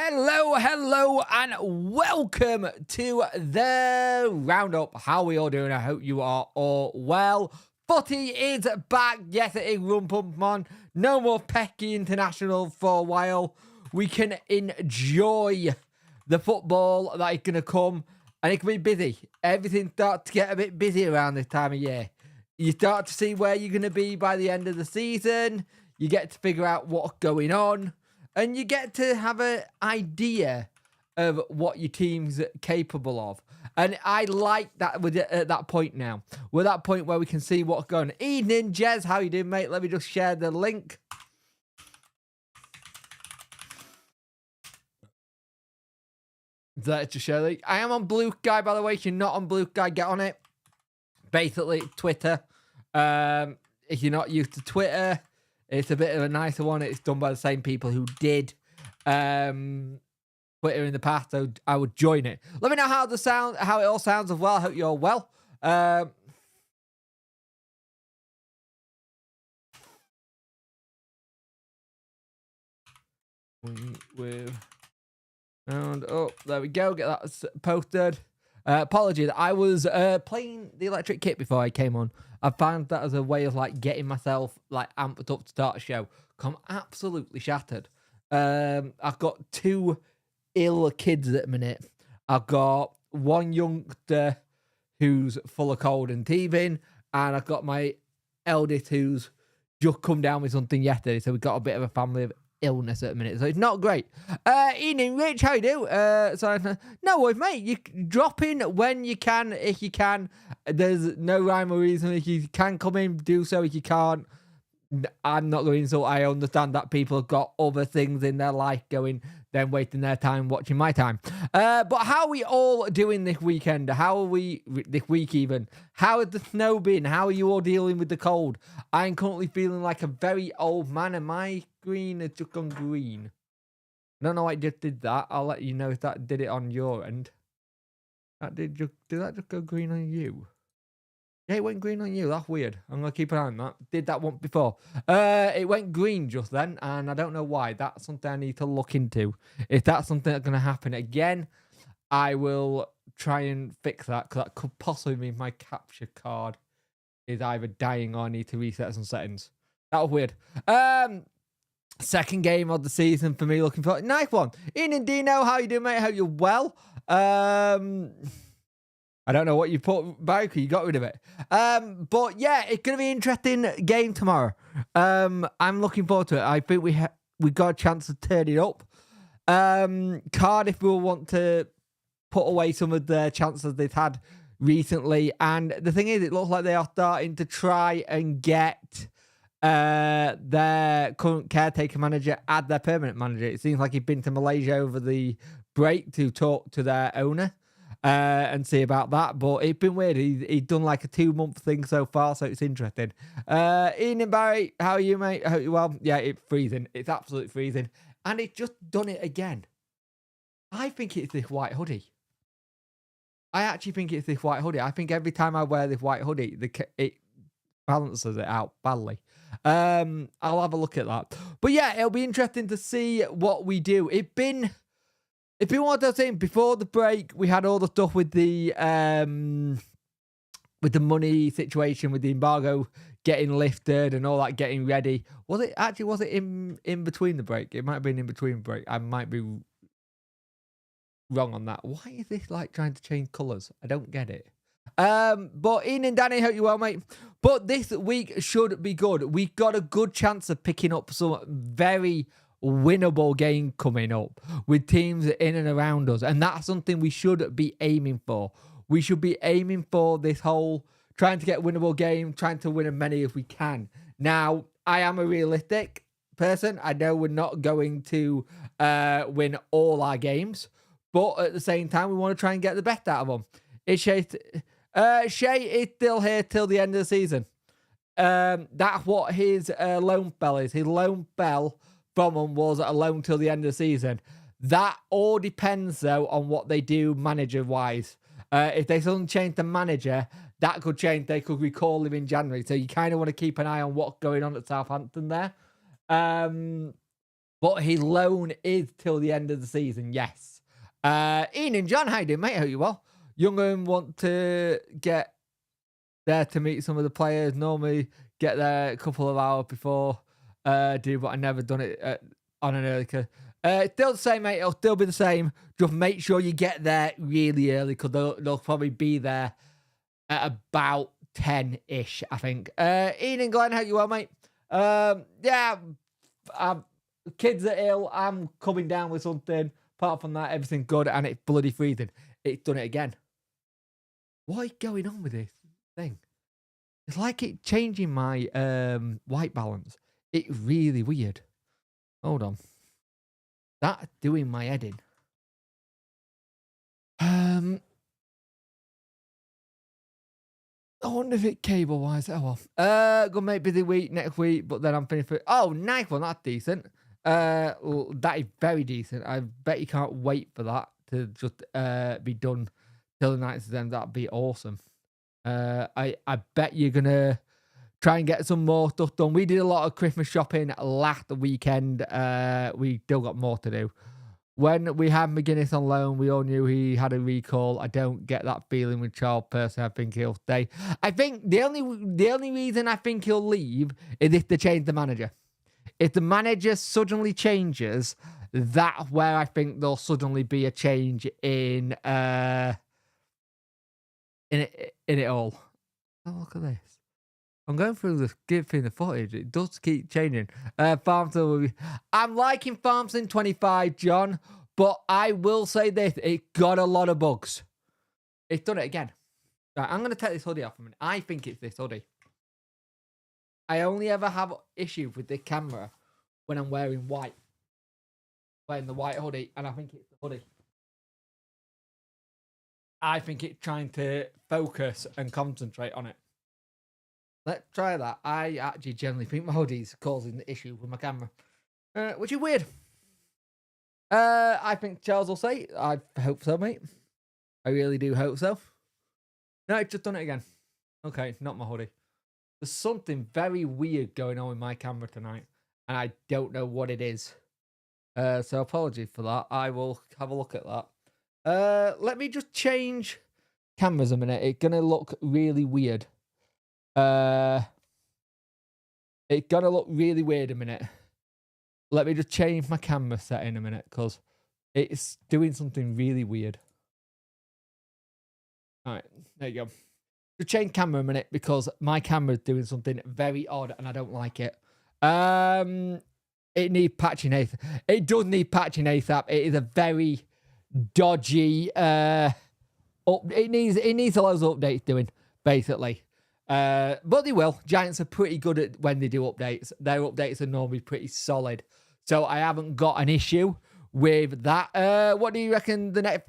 Hello, and welcome to the roundup. How are we all doing? I hope you are all well. Footy is back. Yes, it is Rum Pump on. No more Pecky International for a while. We can enjoy the football that is going to come, and it can be busy. Everything starts to get a bit busy around this time of year. You start to see where you're going to be by the end of the season. You get to figure out what's going on. And you get to have an idea of what your team's capable of. And I like that we're at that point now. We're at that point where we can see what's going on. Evening, Jez. How you doing, mate? Let me just share the link. Let's just share the link. I am on Blue Sky, by the way. If you're not on Blue Sky, get on it. Basically, Twitter. If you're not used to Twitter, it's a bit of a nicer one. It's done by the same people who did Twitter in the past, so I would join it. Let me know how it all sounds as well. I hope you're all well. There we go. Get that posted. Apologies, I was playing the electric kit before I came on. I found that as a way of like getting myself like amped up to start a show. I'm absolutely shattered. I've got two ill kids at the minute. I've got one youngster who's full of cold and teething, and I've got my eldest who's just come down with something yesterday. So we've got a bit of a family of illness at the minute, so it's not great. Evening, Rich, how you do? No worries, mate. You drop in when you can, if you can. There's no rhyme or reason. If you can come in, do so. If you can't, I'm not going to. I understand that people have got other things in their life going, then wasting their time watching my time. But how are we all doing this weekend? How are we this week even? How has the snow been? How are you all dealing with the cold? I'm currently feeling like a very old man, and my screen has just gone green. I don't know why it just did that. I'll let you know if that did it on your end. Did that just go green on you? Yeah, it went green on you. That's weird. I'm going to keep an eye on that. Did that once before. It went green just then, and I don't know why. That's something I need to look into. If that's something that's going to happen again, I will try and fix that, because that could possibly mean my capture card is either dying or I need to reset some settings. That was weird. Second game of the season for me. Looking for nice one. Ian Dino, how you doing, mate? Hope you're well. I don't know what you put back. You got rid of it. But yeah, it's going to be an interesting game tomorrow. I'm looking forward to it. I think we got a chance to turn it up. Cardiff will want to put away some of the chances they've had recently. And the thing is, it looks like they are starting to try and get their current caretaker manager as their permanent manager. It seems like he's been to Malaysia over the break to talk to their owner. And see about that, but it's been weird. He's done like a 2-month thing so far, so it's interesting. Ian and Barry, how are you, mate? I hope you're well. Yeah, it's freezing. It's absolutely freezing, and it's just done it again. I think it's this white hoodie. I actually think it's this white hoodie. I think every time I wear this white hoodie, it balances it out badly. I'll have a look at that. But yeah, it'll be interesting to see what we do. It's been one of those things. Before the break, we had all the stuff with the money situation, with the embargo getting lifted and all that getting ready. Was it in between the break? It might have been in between break. I might be wrong on that. Why is this like trying to change colours? I don't get it. But Ian and Danny, hope you well, mate. But this week should be good. We've got a good chance of picking up some very winnable game coming up with teams in and around us, and that's something we should be aiming for. We should be aiming for this whole trying to get winnable game, trying to win as many as we can. Now, I am a realistic person. I know we're not going to win all our games, but at the same time, we want to try and get the best out of them. Shea is still here till the end of the season. That's what his loan spell is. His loan spell from them was a loan till the end of the season. That all depends, though, on what they do manager-wise. If they suddenly change the manager, that could change. They could recall him in January. So you kind of want to keep an eye on what's going on at Southampton there. But his loan is till the end of the season, yes. Ian and John, how you doing, mate? Hope you well. Young'un want to get there to meet some of the players. Normally get there a couple of hours before. But I never done it on an early. Still the same, mate. It'll still be the same. Just make sure you get there really early because they'll probably be there at about 10-ish, I think. Ian and Glenn, how you well, mate? Yeah, kids are ill. I'm coming down with something. Apart from that, everything's good and it's bloody freezing. It's done it again. What is going on with this thing? It's like it changing my white balance. It's really weird. Hold on. That's doing my head in. I wonder if it cable wise. Oh well. Gonna make busy week next week, but then I'm finished for. Oh, nice one. That's decent. Well, that is very decent. I bet you can't wait for that to just be done till the night's end. That'd be awesome. I bet you're gonna try and get some more stuff done. We did a lot of Christmas shopping last weekend. We still got more to do. When we had McGuinness on loan, we all knew he had a recall. I don't get that feeling with Charles personally. I think he'll stay. I think the only reason I think he'll leave is if they change the manager. If the manager suddenly changes, that's where I think there'll suddenly be a change in it all. Oh, look at this. I'm going through the footage. It does keep changing. Farmson will be. I'm liking Farmson 25, John, but I will say this: it got a lot of bugs. It's done it again. Right, I'm going to take this hoodie off a minute. I think it's this hoodie. I only ever have issue with the camera when I'm wearing white. Wearing the white hoodie, and I think it's the hoodie. I think it's trying to focus and concentrate on it. Let's try that. I actually generally think my hoodie's causing the issue with my camera, which is weird. I think Charles will say. I hope so, mate. I really do hope so. No, it's just done it again. Okay, not my hoodie. There's something very weird going on with my camera tonight, and I don't know what it is. So apologies for that. I will have a look at that. Let me just change cameras a minute. It's gonna look really weird. It's gonna look really weird a minute. Let me just change my camera setting a minute because it's doing something really weird. All right, there you go. To change camera a minute because my camera is doing something very odd and I don't like it. It needs patching ASAP. It does need patching ASAP. It is a very dodgy. It needs a lot of updates doing basically. But they will. Giants are pretty good at when they do updates. Their updates are normally pretty solid. So I haven't got an issue with that. What do you reckon the next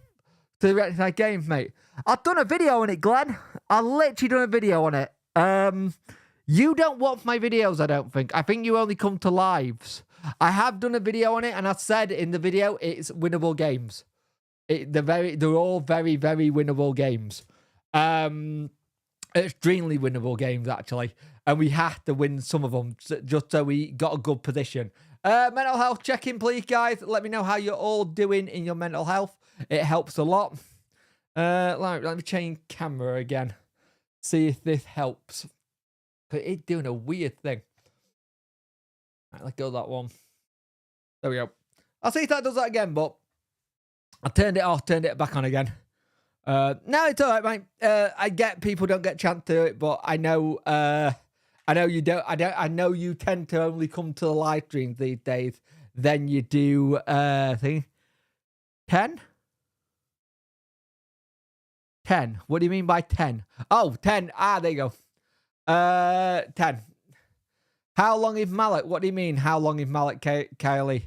game, mate? I've done a video on it, Glenn. I literally done a video on it. You don't watch my videos, I don't think. I think you only come to lives. I have done a video on it, and I said in the video it's winnable games. They're all very, very winnable games. Extremely winnable games, actually. And we have to win some of them just so we got a good position. Mental health check-in, please, guys. Let me know how you're all doing in your mental health. It helps a lot. Let me change camera again. See if this helps. It's doing a weird thing. Right, let's go that one. There we go. I'll see if that does that again, but I turned it off, turned it back on again. No, it's all right, mate. I get people don't get a chance to do it, but I know you don't. I know you tend to only come to the live streams these days. Then you do thing 10. 10. What do you mean by 10? Oh, 10. There you go. 10. How long is Malik? What do you mean? How long is Malik, Kylie?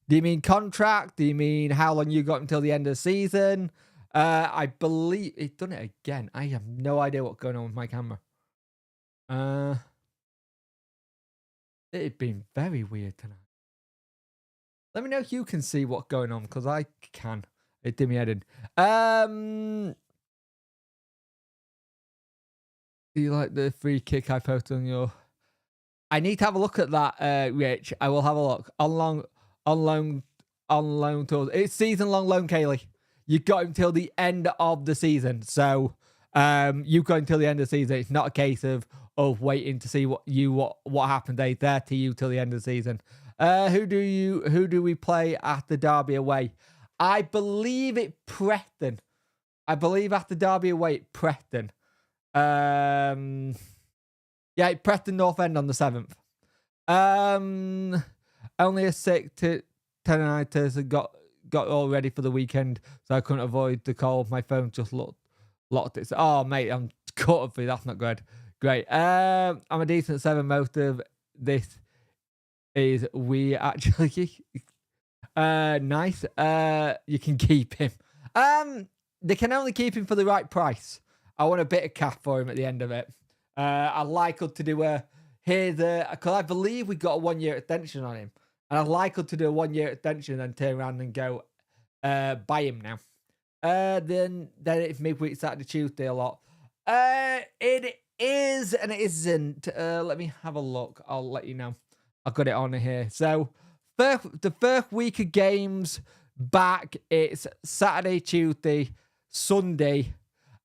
Do you mean contract? Do you mean how long you got until the end of the season? I believe it's done it again. I have no idea what's going on with my camera. It's been very weird tonight. Let me know if you can see what's going on, because I can. It did me head in. Do you like the free kick I posted on your... I need to have a look at that, Rich. I will have a look. On on loan tours. It's season-long loan, Kaylee. You got him till the end of the season. So you've got him till the end of the season. It's not a case of waiting to see what happened. They're there to you till the end of the season. Who do we play at the Derby away? I believe it Preston. I believe after Derby away, Preston. Yeah, Preston North End on the 7th. Only a 6 to 10 nighters got all ready for the weekend, so I couldn't avoid the call. My phone just locked it. Oh, mate, I'm cut for you. That's not good. Great. I'm a decent 7 motive. This is we actually nice. You can keep him. They can only keep him for the right price. I want a bit of cash for him at the end of it. I'd like us to do because I believe we got a 1-year extension on him. And I'd like us to do a 1-year extension and then turn around and go buy him now. Then it's midweek, Saturday, Tuesday a lot. It is and it isn't. Let me have a look. I'll let you know. I've got it on here. So the first week of games back, it's Saturday, Tuesday, Sunday.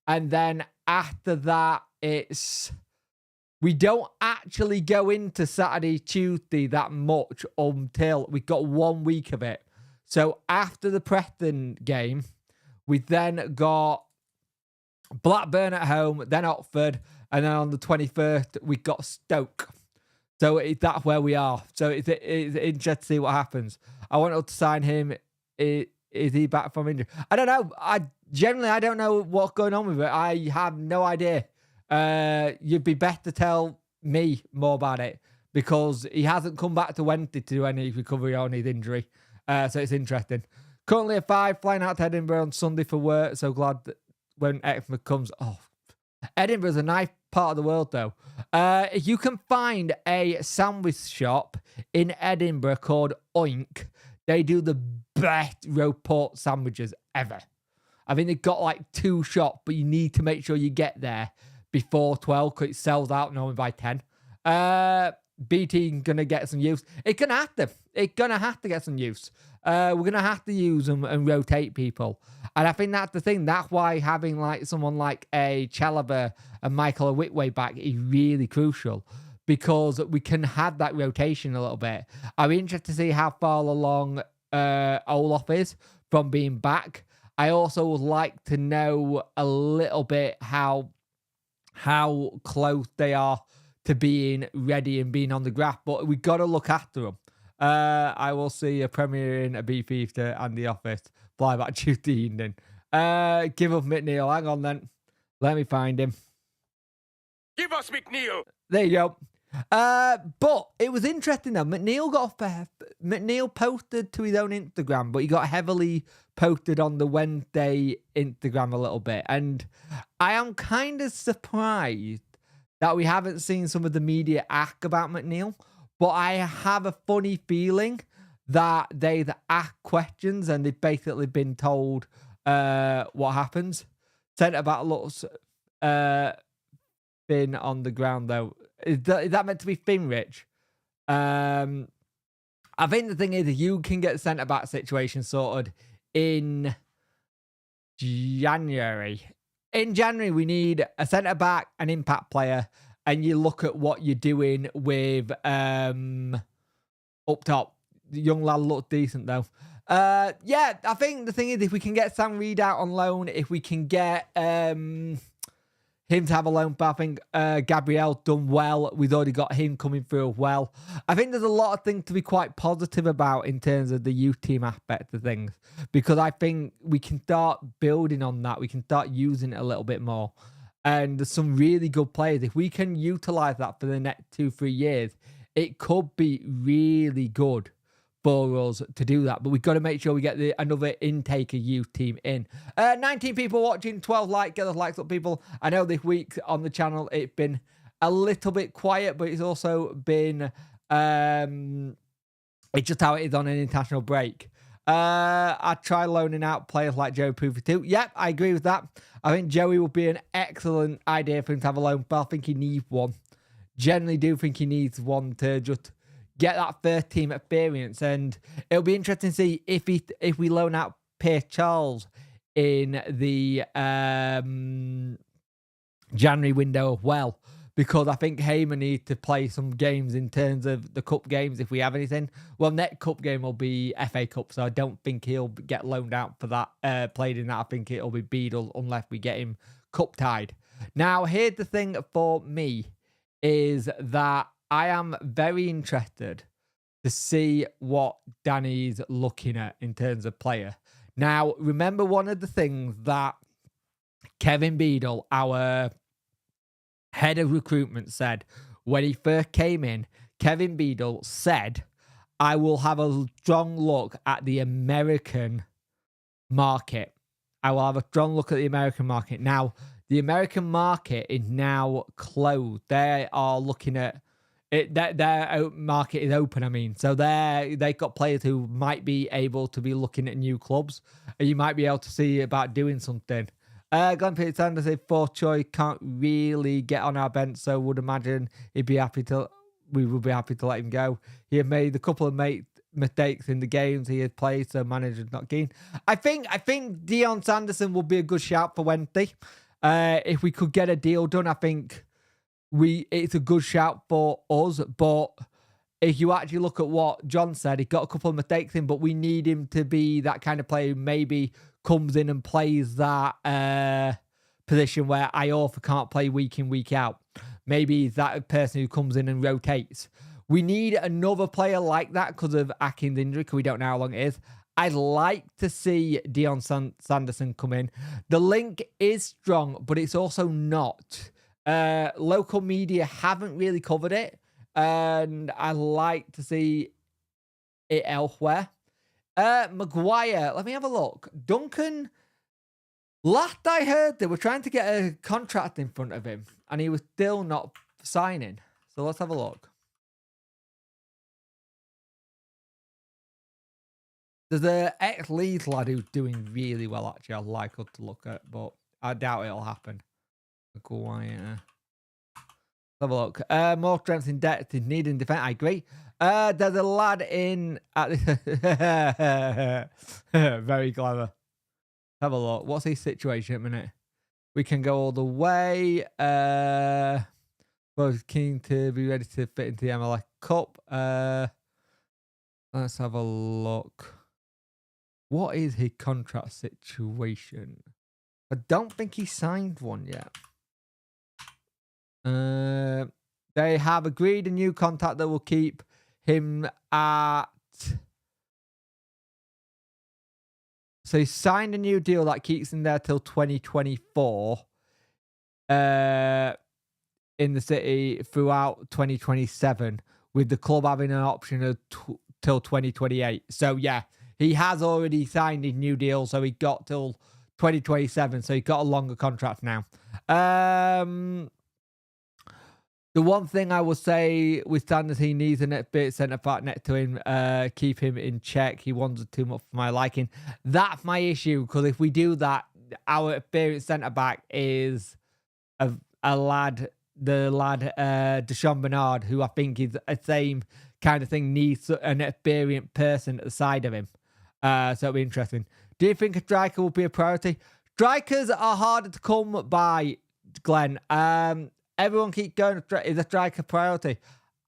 And then after that, we don't actually go into Saturday, Tuesday that much until we've got 1 week of it. So after the Preston game, we then got Blackburn at home, then Oxford, and then on the 21st, we got Stoke. So that's where we are. So it's interesting to see what happens. I want to sign him. Is he back from injury? I don't know. I don't know what's going on with it. I have no idea. You'd be better to tell me more about it because he hasn't come back to Wednesday to do any recovery on his injury. So it's interesting. Currently at 5, flying out to Edinburgh on Sunday for work. So glad that when Exmouth comes. Oh, Edinburgh's a nice part of the world, though. You can find a sandwich shop in Edinburgh called Oink. They do the best roast pork sandwiches ever. I think they've got like 2 shops, but you need to make sure you get there before 12 because it sells out normally by 10. BT gonna get some use. It's gonna have to get some use. We're gonna have to use them and rotate people. And I think that's the thing. That's why having like someone like a Chalobah and Michael Whitway back is really crucial because we can have that rotation a little bit. I'm interested to see how far along Olaf is from being back. I also would like to know a little bit how close they are to being ready and being on the graph, but we got to look after them. I will see a premiere in a Beefeater and The Office. Fly back Tuesday evening. Give up McNeil. Hang on then. Let me find him. Give us McNeil. There you go. But it was interesting though. McNeil posted to his own Instagram, but he got heavily posted on the Wednesday Instagram a little bit. And I am kind of surprised that we haven't seen some of the media ask about McNeil. But I have a funny feeling that they've asked questions and they've basically been told what happens. Centre back looks thin on the ground though. Is that meant to be thin, Rich? I think the thing is you can get the centre back situation sorted in January. In January, we need a centre back, an impact player, and you look at what you're doing with up top. The young lad looked decent though. Yeah, I think the thing is if we can get Sam Reed out on loan, if we can get him to have a loan, but I think Gabriel done well. We've already got him coming through well. I think there's a lot of things to be quite positive about in terms of the youth team aspect of things, because I think we can start building on that. We can start using it a little bit more. And there's some really good players. If we can utilise that for the next 2-3 years, it could be really good for us to do that. But we've got to make sure we get another intake of youth team in. 19 people watching, 12 likes. Get those likes up, people. I know this week on the channel it's been a little bit quiet, but it's also been it's just how it is on an international break. I try loaning out players like Joey Poofy too. Yep, I agree with that. I think Joey would be an excellent idea for him to have a loan, but I think he needs one. Generally do think he needs one to just get that first team experience. And it'll be interesting to see if we loan out Pierce Charles in the January window as well, because I think Hamer needs to play some games in terms of the cup games if we have anything. Well, next cup game will be FA Cup, so I don't think he'll get loaned out for that, played in that. I think it'll be Beadle unless we get him cup tied. Now, here's the thing for me, is that I am very interested to see what Danny's looking at in terms of player. Now, remember one of the things that Kevin Beadle, our head of recruitment, said when he first came in. Kevin Beadle said, I will have a strong look at the American market. I will have a strong look at the American market. Now, the American market is now closed. They are looking at it. Their market is open, I mean. So they've got players who might be able to be looking at new clubs. And you might be able to see about doing something. Glenn Peter Sanders said, for Choi can't really get on our bench, so would imagine we would be happy to let him go. He had made a couple of mistakes in the games he had played, so manager's not keen. I think Dion Sanderson would be a good shout for Wednesday. If we could get a deal done, I think it's a good shout for us. But if you actually look at what John said, he got a couple of mistakes in, but we need him to be that kind of player who maybe comes in and plays that position where Iorfa can't play week in, week out. Maybe he's that person who comes in and rotates. We need another player like that because of Akin's injury, because we don't know how long it is. I'd like to see Dion Sanderson come in. The link is strong, but it's also not. Local media haven't really covered it, and I like to see it elsewhere. Maguire, let me have a look. Duncan, last I heard, they were trying to get a contract in front of him, and he was still not signing. So let's have a look. There's an ex-Leeds lad who's doing really well, actually. I'd like us to look at, but I doubt it'll happen. Maguire. Let's have a look. More strength in depth is needed in defence. I agree. There's a lad in... Very clever. Have a look. What's his situation at the minute? We can go all the way. Both keen to be ready to fit into the MLS Cup. Let's have a look. What is his contract situation? I don't think he signed one yet. They have agreed a new contract that will keep him at... So he signed a new deal that keeps him there till 2024 in the city throughout 2027, with the club having an option of till 2028. So yeah, he has already signed his new deal, so he got till 2027, so he got a longer contract now. The one thing I will say with Sanders, he needs a net bit centre-back next to him. Keep him in check. He wants too much for my liking. That's my issue, because if we do that, our experienced centre-back is the lad, Deshaun Bernard, who I think is the same kind of thing, needs an experienced person at the side of him. So it'll be interesting. Do you think a striker will be a priority? Strikers are harder to come by, Glenn. Everyone keeps going, is a striker priority?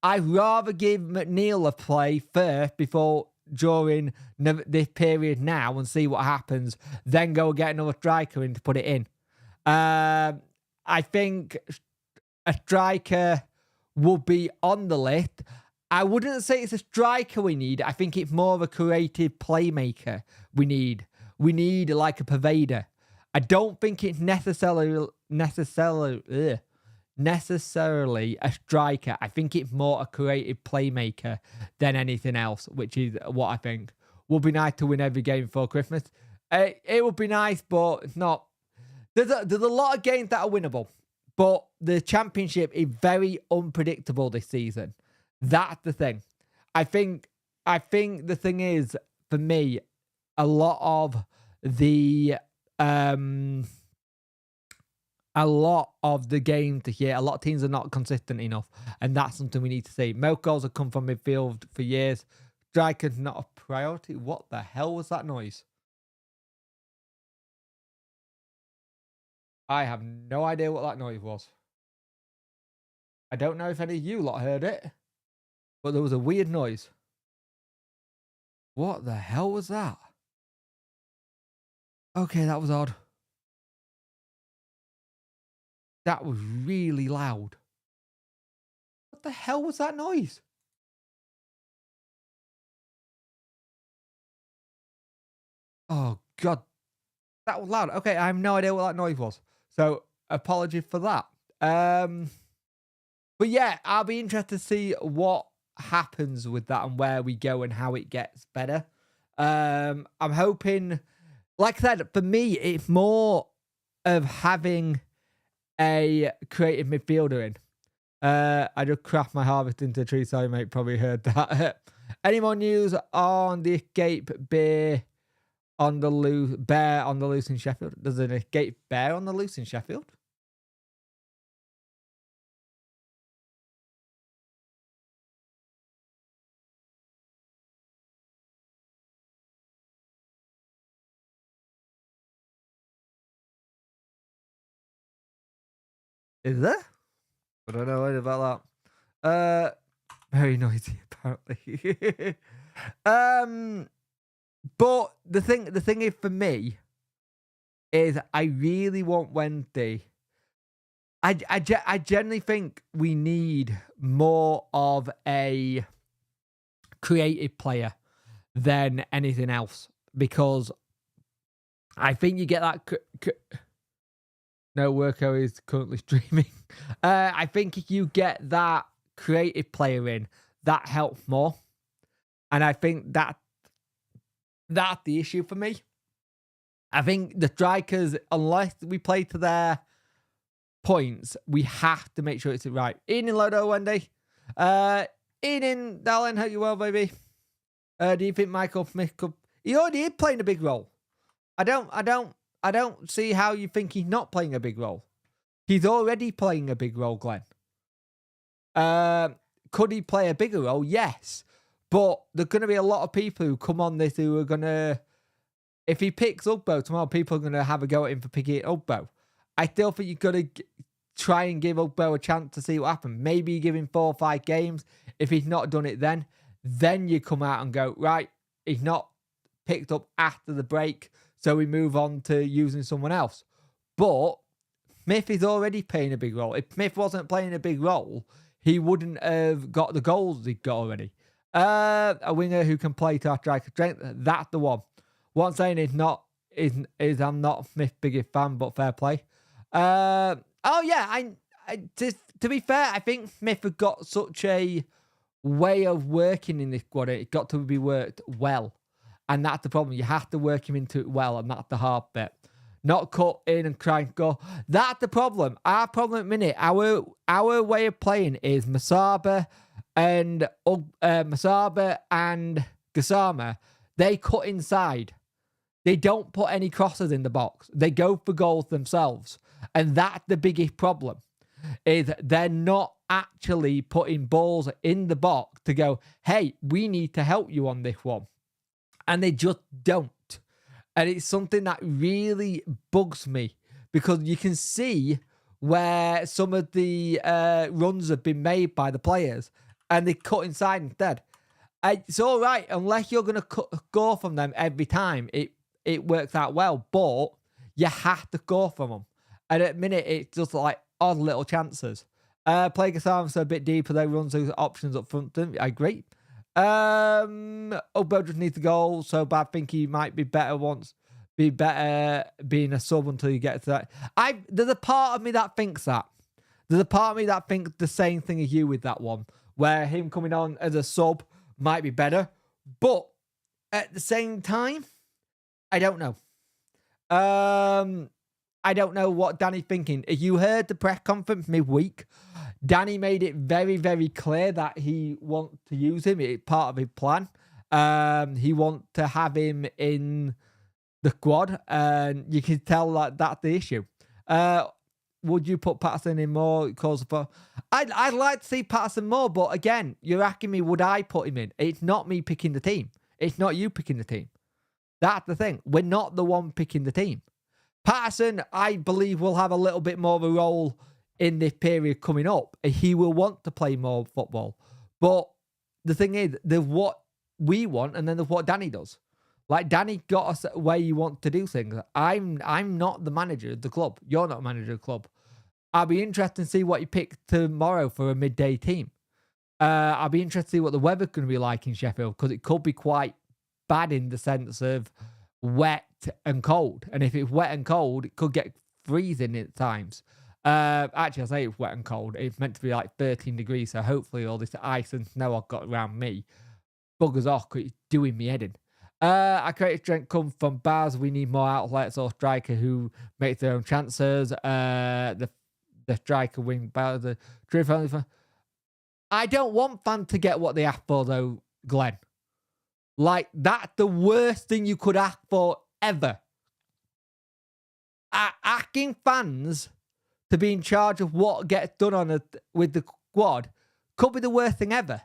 I'd rather give McNeil a play first during this period now and see what happens, then go get another striker in to put it in. I think a striker would be on the list. I wouldn't say it's a striker we need. I think it's more of a creative playmaker we need. We need like a pervader. I don't think it's necessarily a striker. I think it's more a creative playmaker than anything else, which is what I think. Would be nice to win every game before Christmas. It would be nice, but it's not. There's a lot of games that are winnable, but the championship is very unpredictable this season. That's the thing. I think the thing is, for me, a lot of the a lot of the game this year. A lot of teams are not consistent enough, and that's something we need to see. Most goals have come from midfield for years. Striker's not a priority. What the hell was that noise? I have no idea what that noise was. I don't know if any of you lot heard it, but there was a weird noise. What the hell was that? Okay, that was odd. That was really loud. What the hell was that noise? Oh, God. That was loud. Okay, I have no idea what that noise was. So, apology for that. But yeah, I'll be interested to see what happens with that and where we go and how it gets better. I'm hoping, like I said, for me, it's more of having a creative midfielder in. I just craft my harvest into a tree. Sorry, mate, probably heard that. Any more news on the escape bear on the loose in Sheffield? There's an escape bear on the loose in Sheffield? Is there? I don't know anything about that. Very noisy, apparently. But the thing is for me is I really want Wednesday. I generally think we need more of a creative player than anything else, because I think you get that. No, Worko is currently streaming. I think if you get that creative player in, that helps more. And I think that's the issue for me. I think the strikers, unless we play to their points, we have to make sure it's right. Evening, Lodo, Wendy. Evening, darling. Hope you well, baby. Do you think Michael Smith could... He already is playing a big role. I don't see how you think he's not playing a big role. He's already playing a big role, Glenn. Could he play a bigger role? Yes. But there's going to be a lot of people who come on this who are going to... If he picks Ugbo tomorrow, people are going to have a go at him for picking Ugbo. I still think you've got to try and give Ugbo a chance to see what happens. Maybe you give him 4 or 5 games. If he's not done it then you come out and go, right, he's not picked up after the break, so we move on to using someone else. But Smith is already playing a big role. If Smith wasn't playing a big role, he wouldn't have got the goals he got already. A winger who can play to our striker strength, that's the one. What I'm saying is I'm not Smith's biggest fan, but fair play. To be fair, I think Smith has got such a way of working in this squad. It's got to be worked well. And that's the problem. You have to work him into it well, and that's the hard bit. Not cut in and try and go. That's the problem. Our problem at the minute, our way of playing is Masaba and Gasama. They cut inside. They don't put any crosses in the box. They go for goals themselves. And that's the biggest problem, is they're not actually putting balls in the box to go, hey, we need to help you on this one. And they just don't. And it's something that really bugs me, because you can see where some of the runs have been made by the players and they cut inside instead. It's all right, unless you're going to score from them every time. It works out well, but you have to score from them. And at the minute, it's just like odd little chances. Play Gasarms a bit deeper, they run those options up front. I agree. Ugbo just needs the goal so bad. I think he might be better being a sub until you get to that. There's a part of me that thinks that. There's a part of me that thinks the same thing as you with that one, where him coming on as a sub might be better. But at the same time, I don't know. I don't know what Danny's thinking. If you heard the press conference midweek, Danny made it very, very clear that he wants to use him. It's part of his plan. He wants to have him in the squad, and you can tell that that's the issue. would you put Patterson in more? I'd like to see Patterson more, but again, you're asking me, would I put him in? It's not me picking the team. It's not you picking the team. That's the thing. We're not the one picking the team. Patterson, I believe, will have a little bit more of a role in this period coming up. He will want to play more football. But the thing is, there's what we want and then there's what Danny does. Like, Danny got us where you want to do things. I'm not the manager of the club. You're not the manager of the club. I'll be interested to see what you pick tomorrow for a midday team. I'll be interested to see what the weather's going to be like in Sheffield, because it could be quite bad in the sense of wet and cold. And if it's wet and cold, it could get freezing at times. Actually, I say it's wet and cold. It's meant to be like 13 degrees, so hopefully all this ice and snow I've got around me buggers off, because it's doing me head in. Our creative strength comes from Baz. We need more outlets or striker who makes their own chances. The striker wing battle, the true family fan. I don't want fans to get what they ask for, though, Glenn. Like, that's the worst thing you could ask for ever. Asking fans to be in charge of what gets done with the squad could be the worst thing ever.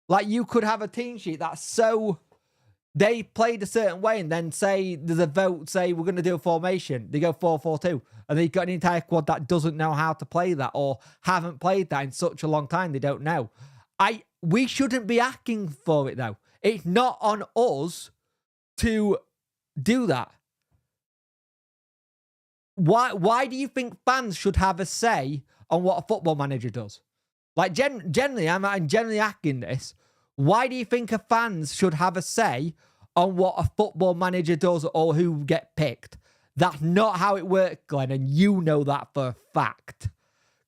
Like, you could have a team sheet that's so... They played a certain way and then say there's a vote, say we're going to do a formation. They go 4-4-2. And they've got an entire squad that doesn't know how to play that or haven't played that in such a long time. They don't know. We shouldn't be asking for it, though. It's not on us to do that. Why do you think fans should have a say on what a football manager does? Like, generally, I'm generally asking this. Why do you think fans should have a say on what a football manager does or who get picked? That's not how it works, Glenn, and you know that for a fact.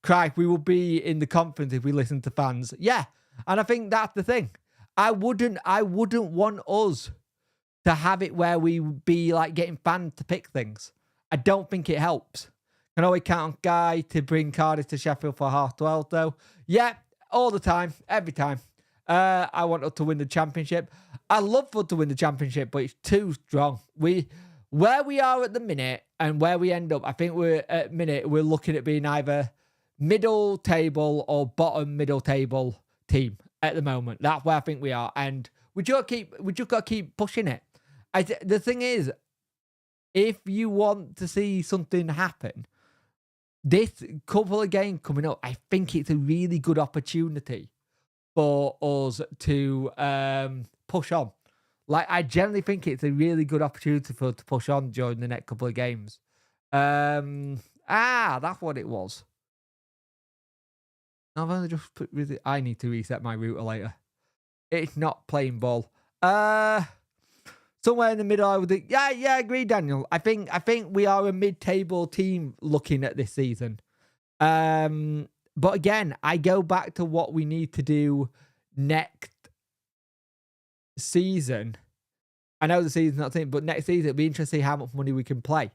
Christ, we will be in the conference if we listen to fans. Yeah, and I think that's the thing. I wouldn't want us to have it where we be like getting fans to pick things. I don't think it helps. Can always count on Guy to bring Cardiff to Sheffield for 12, though. Yeah, all the time, every time. I want us to win the championship. I love us to win the championship, but it's too strong. Where we are at the minute and where we end up, I think we're looking at being either middle table or bottom middle table team at the moment. That's where I think we are, and we just got to keep pushing it. The thing is, if you want to see something happen, this couple of games coming up, I think it's a really good opportunity for us to push on. Like, I generally think it's a really good opportunity for us to push on during the next couple of games. That's what it was. I've only just I need to reset my router later. It's not playing ball. Somewhere in the middle, I would think. Yeah, I agree, Daniel. I think we are a mid-table team looking at this season. But again, I go back to what we need to do next season. I know the season's not thing, but next season it'll be interesting to see how much money we can play.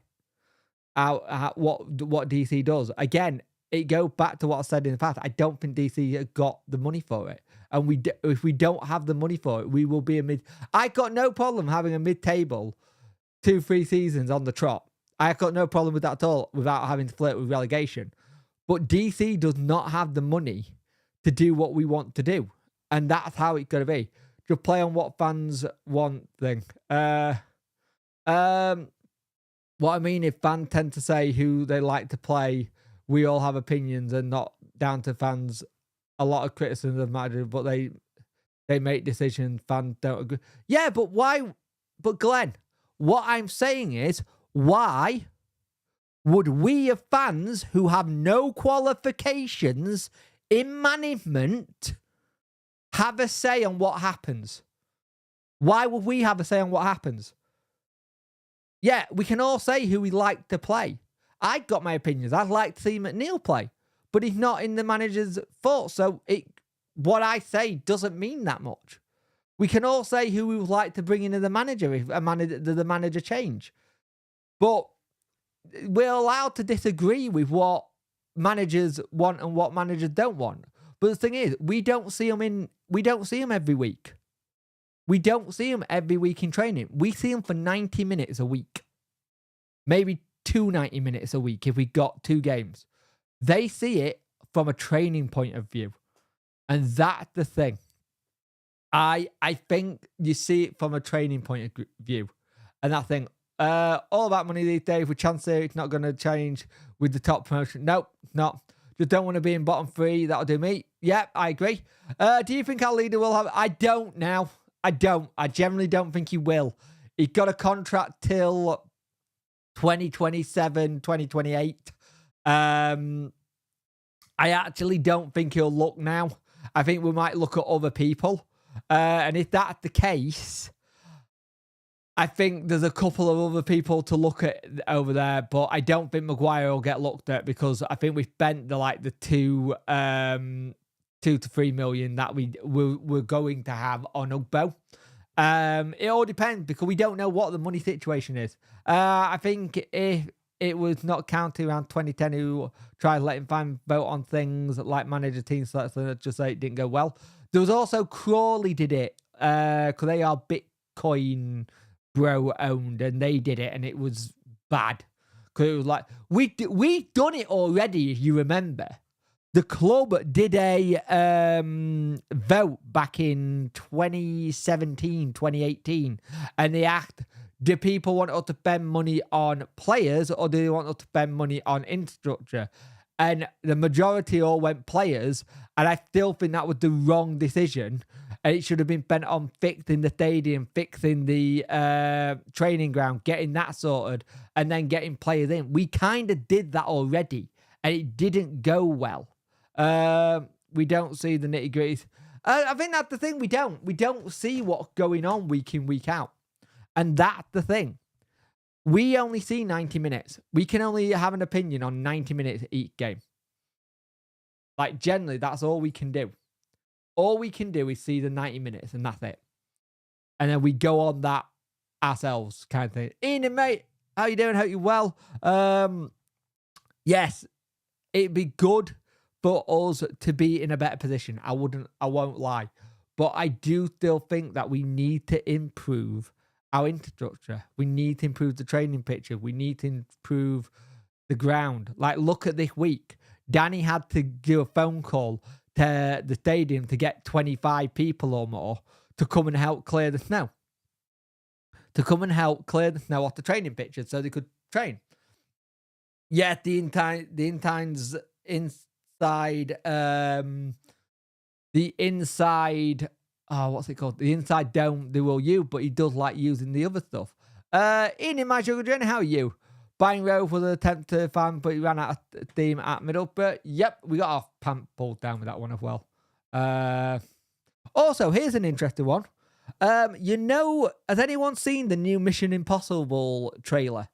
What DC does. Again, it goes back to what I said in the past. I don't think DC got the money for it. And if we don't have the money for it, we will be a mid... I got no problem having a mid-table 2-3 seasons on the trot. I got no problem with that at all without having to flirt with relegation. But DC does not have the money to do what we want to do. And that's how it's going to be. Just play on what fans want thing. What I mean, if fans tend to say who they like to play, we all have opinions and not down to fans. A lot of criticism of manager, but they make decisions, fans don't agree. Yeah, but why? But Glenn, what I'm saying is, why would we as fans who have no qualifications in management have a say on what happens? Why would we have a say on what happens? Yeah, we can all say who we like to play. I got my opinions. I'd like to see McNeil play, but he's not in the manager's thoughts. So what I say doesn't mean that much. We can all say who we would like to bring in as the manager if the manager change. But we're allowed to disagree with what managers want and what managers don't want. But the thing is, we don't see them every week. We don't see them every week in training. We see them for 90 minutes a week. Maybe two 90 minutes a week if we got 2 games. They see it from a training point of view. And that's the thing. I think you see it from a training point of view. And that thing, all about money these days with Chancellor, it's not going to change with the top promotion. Nope, not. Just don't want to be in bottom 3. That'll do me. Yep, I agree. Do you think our leader will have... I don't now. I don't. I generally don't think he will. He got a contract till 2027, 2028. I actually don't think he'll look now. I think we might look at other people. And if that's the case, I think there's a couple of other people to look at over there, but I don't think Maguire will get looked at because I think we spent the 2 to 3 million that we're going to have on Ugbo. It all depends because we don't know what the money situation is. I think if it was not counting around 2010 who tried letting fans vote on things like manager team selection, let's just say it didn't go well. There was also Crawley did it because they are Bitcoin bro owned and they did it and it was bad because it was like we've done it already. If you remember, the club did a vote back in 2017, 2018, and they asked, do people want us to spend money on players or do they want us to spend money on infrastructure? And the majority all went players, and I still think that was the wrong decision. And it should have been spent on fixing the stadium, fixing the training ground, getting that sorted, and then getting players in. We kind of did that already, and it didn't go well. We don't see the nitty-gritties. I think that's the thing. We don't see what's going on week in, week out. And that's the thing. We only see 90 minutes. We can only have an opinion on 90 minutes each game. Like, generally, that's all we can do. All we can do is see the 90 minutes, and that's it. And then we go on that ourselves, kind of thing. Ian, mate, how you doing? Hope you're well. Yes, it'd be good for us to be in a better position. I won't lie. But I do still think that we need to improve our infrastructure. We need to improve the training picture. We need to improve the ground. Like, look at this week. Danny had to do a phone call to the stadium to get 25 people or more to come and help clear the snow. To come and help clear the snow off the training pitches so they could train. Yeah, the inside's inside, the inside, what's it called? The inside dome they will use, but he does like using the other stuff. Ian in my sugar journey, how are you? Buying Rove was an attempt to find, but he ran out of steam at middle. But yep, we got our pant pulled down with that one as well. Also, here's an interesting one. Has anyone seen the new Mission Impossible trailer?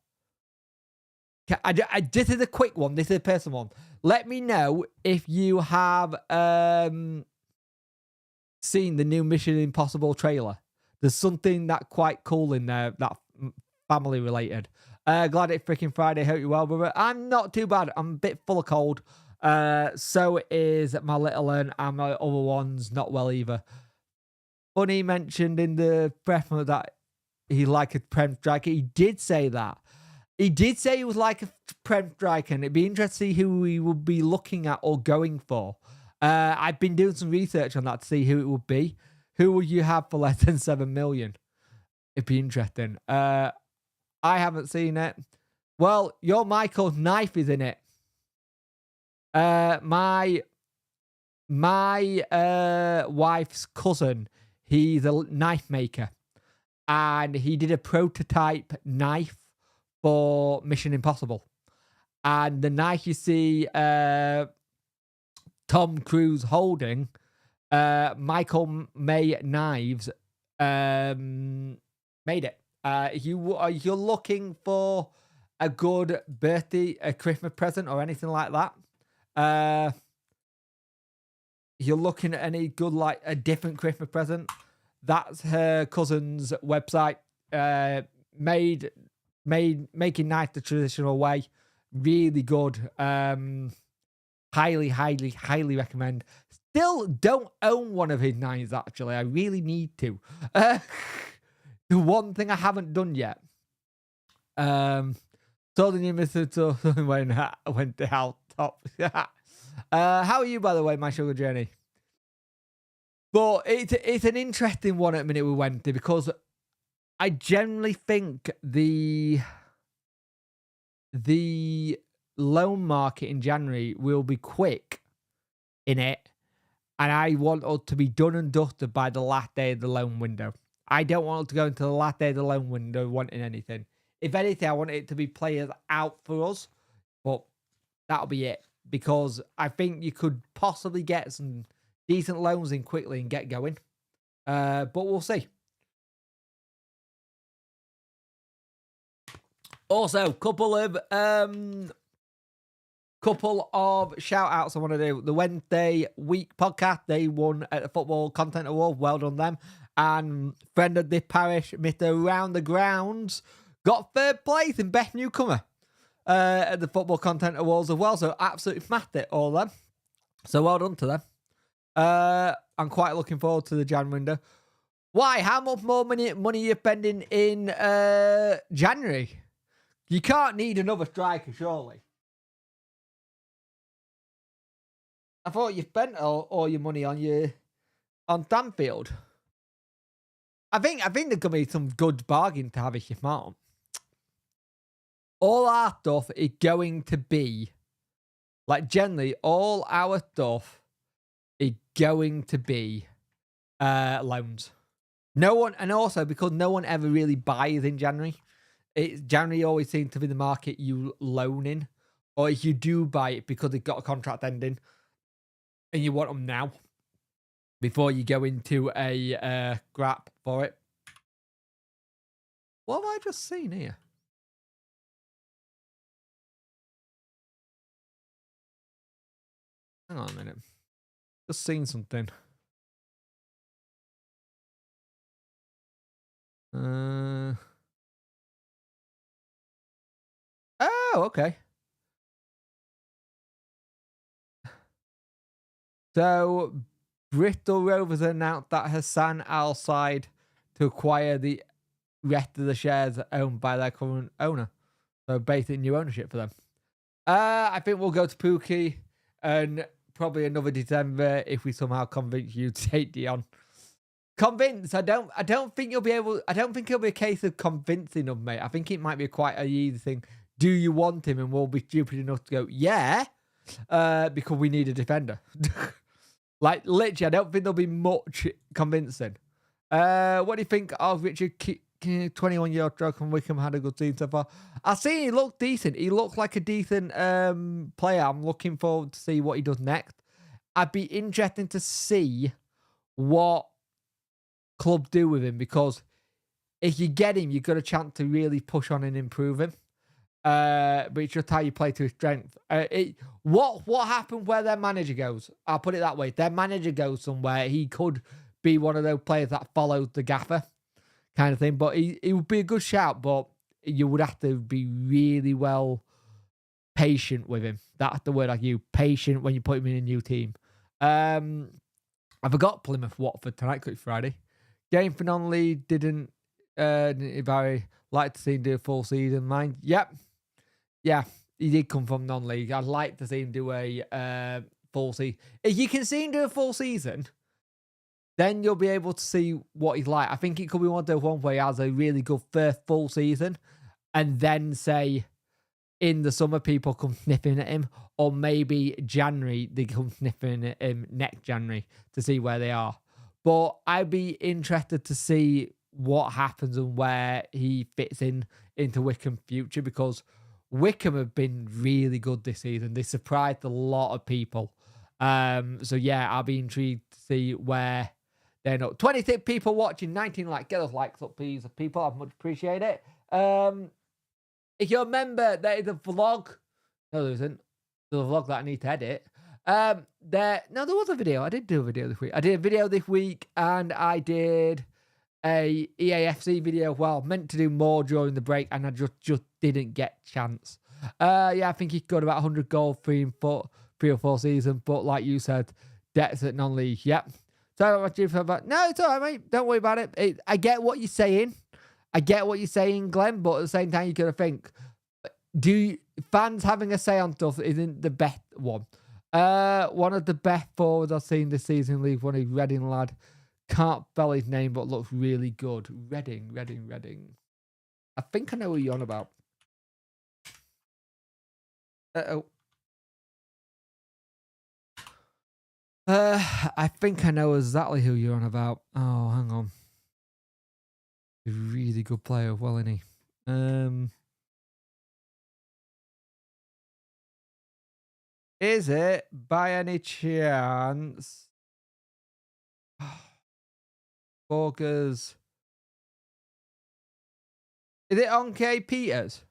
This is a quick one. This is a personal one. Let me know if you have seen the new Mission Impossible trailer. There's something that quite cool in there, that family related. Glad it's freaking Friday. Hope you're well, brother. I'm not too bad. I'm a bit full of cold. So is my little one, and my other one's not well either. Funny mentioned in the press that he liked a Prem striker. He did say that. He did say he was like a Prem striker, and it'd be interesting to see who he would be looking at or going for. I've been doing some research on that to see who it would be. Who would you have for less than 7 million? It'd be interesting. I haven't seen it. Well, your Michael's knife is in it. My wife's cousin, he's a knife maker. And he did a prototype knife for Mission Impossible. And the knife you see Tom Cruise holding, Michael May Knives made it. If you're looking for a good birthday, a Christmas present or anything like that, you're looking at any good, like a different Christmas present, that's her cousin's website. Making knife the traditional way. Really good. Highly recommend. Still don't own one of his knives, actually. I really need to. The one thing I haven't done yet. Told you Mr. Told went out top. How are you, by the way, my sugar journey? But it's an interesting one at the minute with Wednesday because I generally think the loan market in January will be quick in it, and I want us to be done and dusted by the last day of the loan window. I don't want us to go into the last day of the loan window wanting anything. If anything, I want it to be players out for us, but that'll be it because I think you could possibly get some decent loans in quickly and get going. But we'll see. Also, couple of shout outs I want to do. The Wednesday week podcast, they won at the Football Content Award. Well done them. And friend of the parish, Mr. Round the Grounds, got third place in Best Newcomer at the Football Content Awards as well. So absolutely smashed it, all them. So well done to them. I'm quite looking forward to the Jan window. Why? How much more money are you spending in January? You can't need another striker, surely. I thought you spent all your money on Stanfield. I think there could be some good bargain to have if you smart. All our stuff is going to be, like, generally, all our stuff is going to be loans. No one, and also because no one ever really buys in January. January always seems to be the market you loan in, or if you do buy it because they've got a contract ending, and you want them now before you go into a scrap for it. What have I just seen here? Hang on a minute. Just seen something. Oh, okay. So, Bristol Rovers announced that Hassan Al-Said to acquire the rest of the shares owned by their current owner. So, basically new ownership for them. I think we'll go to Pookie and probably another December if we somehow convince you to take Dion. Convince? I don't think you'll be able. I don't think it'll be a case of convincing them, mate. I think it might be quite an easy thing. Do you want him? And we'll be stupid enough to go, yeah, because we need a defender. Like, literally, I don't think there'll be much convincing. What do you think of Richard 21-year-old stroke from Wickham? Had a good season so far. I've seen he looked decent. He looked like a decent player. I'm looking forward to see what he does next. I'd be interested to see what club do with him, because if you get him, you've got a chance to really push on and improve him. But it's just how you play to his strength. What happened where their manager goes? I'll put it that way. Their manager goes somewhere. He could be one of those players that follows the gaffer kind of thing. But he would be a good shout, but you would have to be really well patient with him. That's the word I use. Patient when you put him in a new team. I forgot Plymouth Watford tonight because it's Friday. Game for non-league didn't Barry like to see him do a full season. Mind, yep. Yeah, he did come from non-league. I'd like to see him do a full season. If you can see him do a full season, then you'll be able to see what he's like. I think it could be one of those ones where he has a really good first full season, and then say in the summer people come sniffing at him, or maybe January they come sniffing at him next January to see where they are. But I'd be interested to see what happens and where he fits into Wickham's future, because Wickham have been really good this season. They surprised a lot of people. So yeah, I'll be intrigued to see where they're not. 26 people watching, 19 likes. Get those likes up, please, people. I'd much appreciate it. If you remember, there is a vlog. No, there isn't. There's a vlog that I need to edit. There was a video. I did do a video this week. I did a video this week, and I did a EAFC video. Well, meant to do more during the break, and I just didn't get chance. I think he got about 100 goals, 3 or 4 seasons. But like you said, debts at non-league. Yep. So what do you feel about? No, it's all right, mate. Don't worry about it. I get what you're saying. I get what you're saying, Glenn. But at the same time, you got to think fans having a say on stuff isn't the best one. One of the best forwards I've seen this season in League One is Reading lad. Can't spell his name, but looks really good. Reading. I think I know who you're on about. I think I know exactly who you're on about. Oh, hang on. A really good player, well, isn't he? Is it by any chance Borgers? Is it Onke Peters?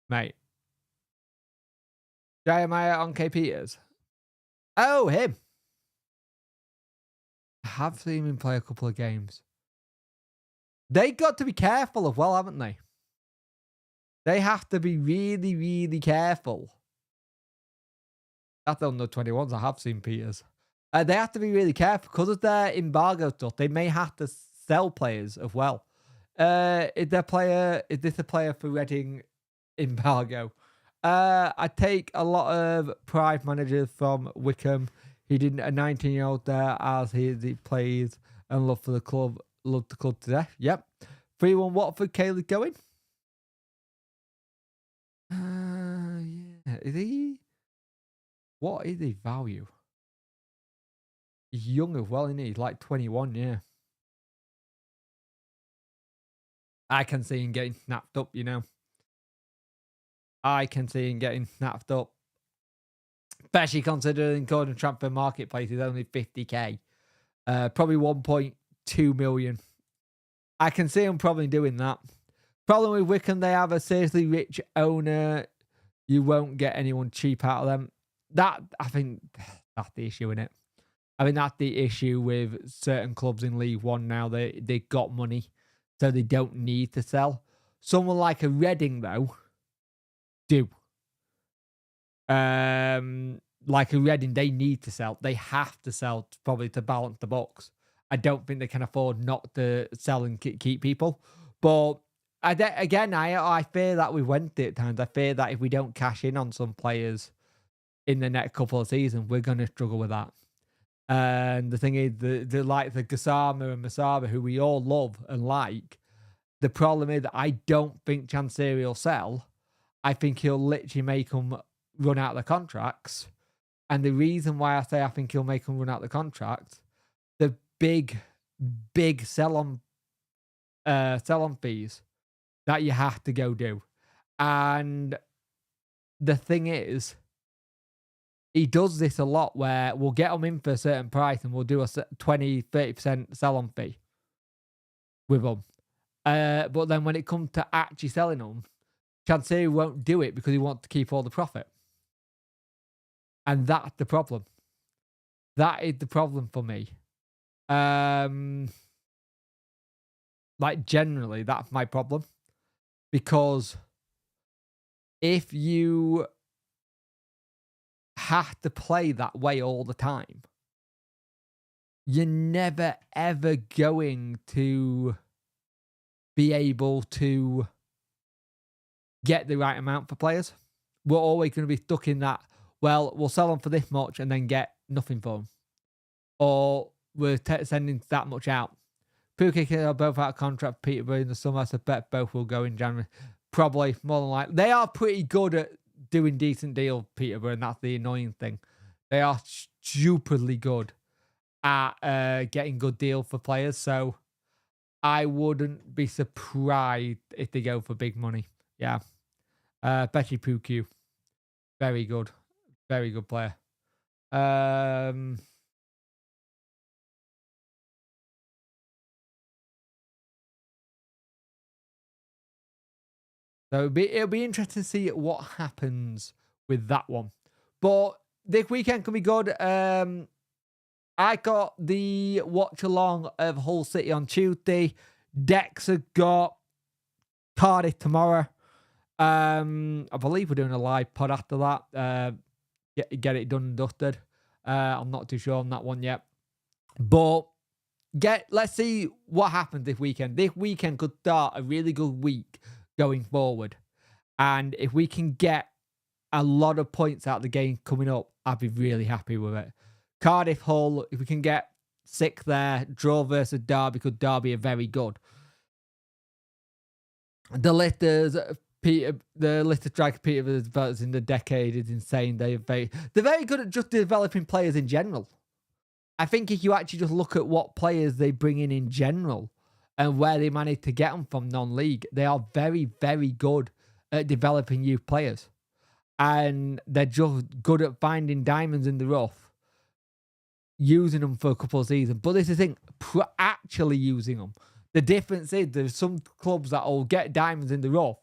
Mate. Jeremiah Onke Peters. Oh, him. I have seen him play a couple of games. They got to be careful as well, haven't they? They have to be really, really careful. That's on the 21s. I have seen Peters. They have to be really careful because of their embargo stuff. They may have to sell players as well. Is this a player for Reading embargo? I take a lot of pride managers from Wickham. He did a 19-year-old there as he plays and love the club to death. Yep. 3-1 Watford. Caleb going. Yeah. Is he? What is his value? He's young as well, isn't he? He's like 21, yeah. I can see him getting snapped up, you know. I can see him getting snapped up. Especially considering Gordon transfer marketplace is only 50k. Probably 1.2 million. I can see him probably doing that. Problem with Wickham, they have a seriously rich owner. You won't get anyone cheap out of them. I think that's the issue, innit? I mean, that's the issue with certain clubs in League One now. They got money, so they don't need to sell. Someone like a Reading, though, do. Like a Reading, they need to sell. They have to sell probably to balance the books. I don't think they can afford not to sell and keep people. But I fear that we went it at times. I fear that if we don't cash in on some players in the next couple of seasons, we're going to struggle with that. And the thing is, the like the Gassama and Masaba, who we all love and like, the problem is that I don't think Chansiri will sell. I think he'll literally make them run out the contracts. And the reason why I say I think he'll make them run out the contracts, the big sell-on fees that you have to go do. And the thing is, he does this a lot where we'll get them in for a certain price and we'll do a 20-30% sell-on fee with them. But then when it comes to actually selling them, Chansiri won't do it because he wants to keep all the profit. And that's the problem. That is the problem for me. Like, generally, that's my problem. Because if you have to play that way all the time, you're never, ever going to be able to get the right amount for players. We're always going to be stuck in that, well, we'll sell them for this much and then get nothing for them. Or we're sending that much out. Pukki are both out of contract for Peterborough in the summer, so I bet both will go in January. Probably, more than likely. They are pretty good at doing decent deals, Peterborough, and that's the annoying thing. They are stupidly good at getting good deals for players, so I wouldn't be surprised if they go for big money. Yeah. Betty Pukki. Very good. Very good player. So it'll be interesting to see what happens with that one. But this weekend can be good. I got the watch along of Hull City on Tuesday. Dex have got Cardiff tomorrow. I believe we're doing a live pod after that. Get it done and dusted. I'm not too sure on that one yet. But let's see what happens this weekend. This weekend could start a really good week going forward. And if we can get a lot of points out of the game coming up, I'd be really happy with it. Cardiff Hull, if we can get 6 there, draw versus Derby, because Derby are very good. The Litters, the Litter striker Peter developed in the decade is insane. They're very good at just developing players in general. I think if you actually just look at what players they bring in general and where they manage to get them from non-league, they are very, very good at developing youth players. And they're just good at finding diamonds in the rough, using them for a couple of seasons. But this is the thing, actually using them. The difference is there's some clubs that will get diamonds in the rough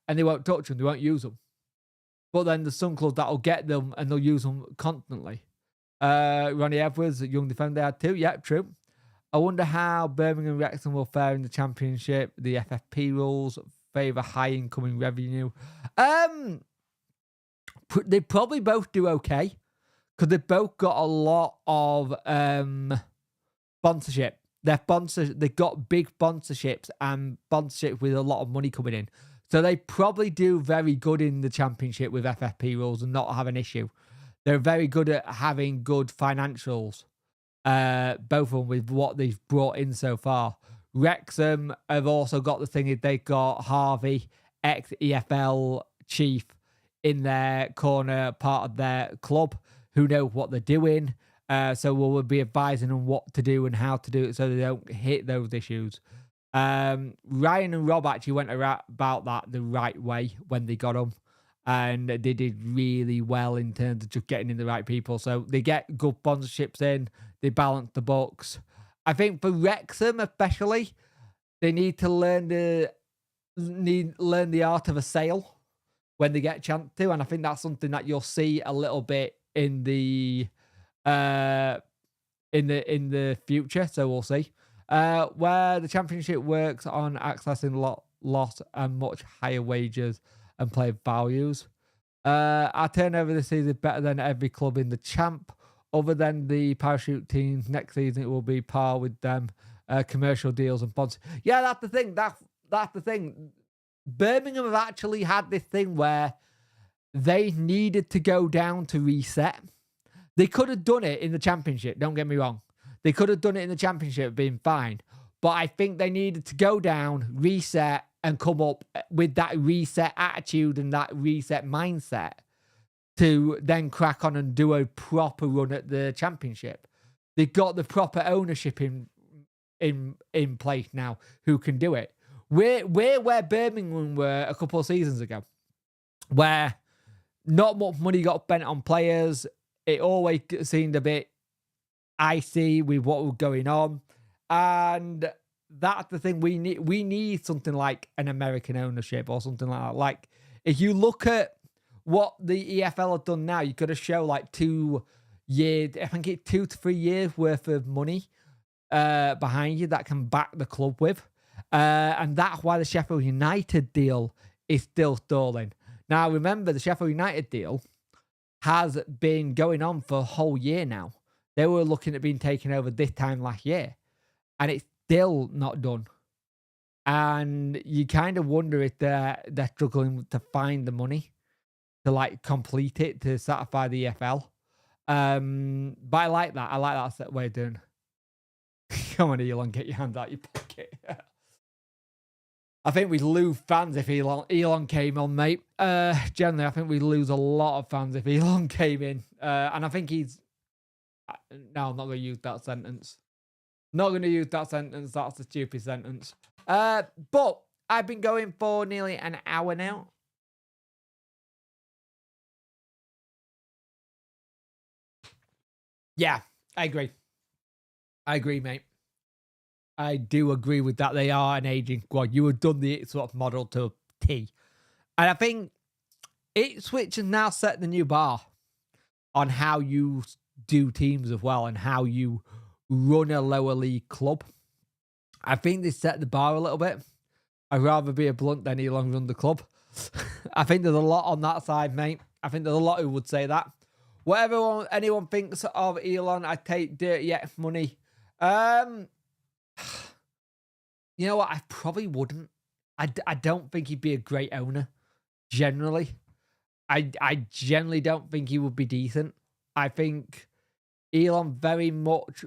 and they won't touch them, they won't use them. But then there's some clubs that will get them and they'll use them constantly. Ronnie Edwards, a young defender, had 2. Yep, true. I wonder how Birmingham and Wrexham will fare in the Championship. The FFP rules favour high incoming revenue. They probably both do okay because they've both got a lot of sponsorship. They've got big sponsorships and sponsorships with a lot of money coming in. So they probably do very good in the Championship with FFP rules and not have an issue. They're very good at having good financials, both of them, with what they've brought in so far. Wrexham have also got the thing, they've got Harvey, ex-EFL chief, in their corner, part of their club, who know what they're doing. So we'll be advising them what to do and how to do it so they don't hit those issues. Ryan and Rob actually went about that the right way when they got them. And they did really well in terms of just getting in the right people. So they get good sponsorships in. They balance the books. I think for Wrexham especially, they need to learn the art of a sale when they get a chance to. And I think that's something that you'll see a little bit in the future. So we'll see. Where the Championship works on accessing lot and much higher wages and player values. Our turnover this season is better than every club in the champ. Other than the parachute teams, next season it will be par with them. Commercial deals and bonds. Yeah, that's the thing. That's the thing. Birmingham have actually had this thing where they needed to go down to reset. They could have done it in the Championship, don't get me wrong. They could have done it in the Championship, being fine. But I think they needed to go down, reset, and come up with that reset attitude and that reset mindset to then crack on and do a proper run at the Championship. They've got the proper ownership in place now who can do it. We're where Birmingham were a couple of seasons ago, where not much money got spent on players. It always seemed a bit icy with what was going on. And that's the thing. We need something like an American ownership or something like that. Like, if you look at what the EFL have done now, you got to show like 2 years, I think it's 2 to 3 years worth of money behind you that can back the club with. And that's why the Sheffield United deal is still stalling. Now, remember, the Sheffield United deal has been going on for a whole year now. They were looking at being taken over this time last year. And it's still not done. And you kind of wonder if they're struggling to find the money to like complete it, to satisfy the EFL. But I like that. I like that way of doing. Come on, Elon, get your hand out your pocket. I think we'd lose fans if Elon came on, mate. Generally, I think we'd lose a lot of fans if Elon came in. And I think he's... No, I'm not going to use that sentence. Not going to use that sentence. That's a stupid sentence. But I've been going for nearly an hour now. Yeah, I agree. I agree, mate. I do agree with that. They are an aging squad. You have done the sort of model to a T. And I think Ipswich has now set the new bar on how you do teams as well and how you run a lower league club. I think they set the bar a little bit. I'd rather be a blunt than Elon run the club. I think there's a lot on that side, mate. I think there's a lot who would say that. Whatever anyone thinks of Elon, I take dirty X money. You know what? I probably wouldn't. I don't think he'd be a great owner, generally. I generally don't think he would be decent. I think Elon very much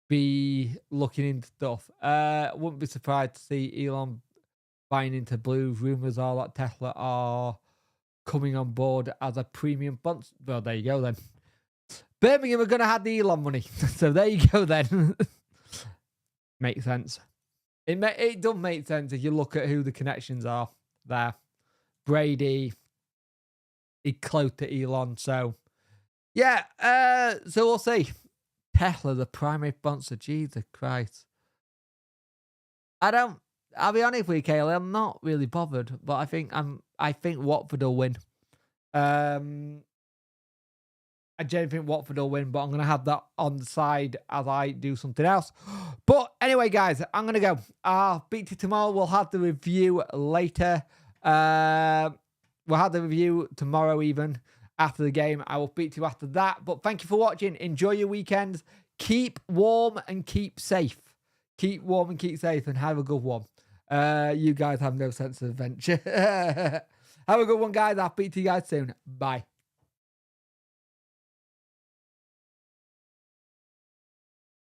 be looking into stuff. Wouldn't be surprised to see Elon buying into Blue. Rumors are that Tesla are coming on board as a premium sponsor. Well, there you go then. Birmingham are going to have the Elon money. So there you go then. Makes sense. It does make sense if you look at who the connections are there. Brady, he's close to Elon. So, yeah. So we'll see. Tesla, the primary sponsor. Jesus Christ. I'll be honest with you, Kaylee, I'm not really bothered, but I think Watford will win. I genuinely think Watford will win, but I'm going to have that on the side as I do something else. But anyway, guys, I'm going to go. I'll speak to you tomorrow. We'll have the review later. We'll have the review tomorrow even after the game. I will speak to you after that. But thank you for watching. Enjoy your weekends. Keep warm and keep safe. Keep warm and keep safe and have a good one. You guys have no sense of adventure. Have a good one, guys. I'll speak to you guys soon. Bye.